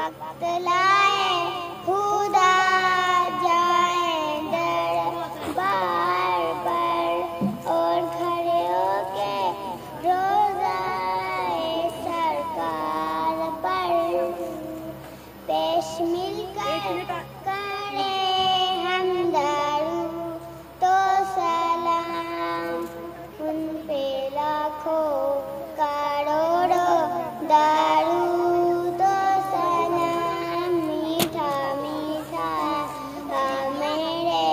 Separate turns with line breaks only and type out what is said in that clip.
वक्त लाए खुदा जाए दरबार पर और खड़े होके रोज़ाए सरकार पर पेश मिलकर करे हम दारू तो सलाम उन पे लाखों करोड़ों दारू तो सलाम मीठा मीठा मेरे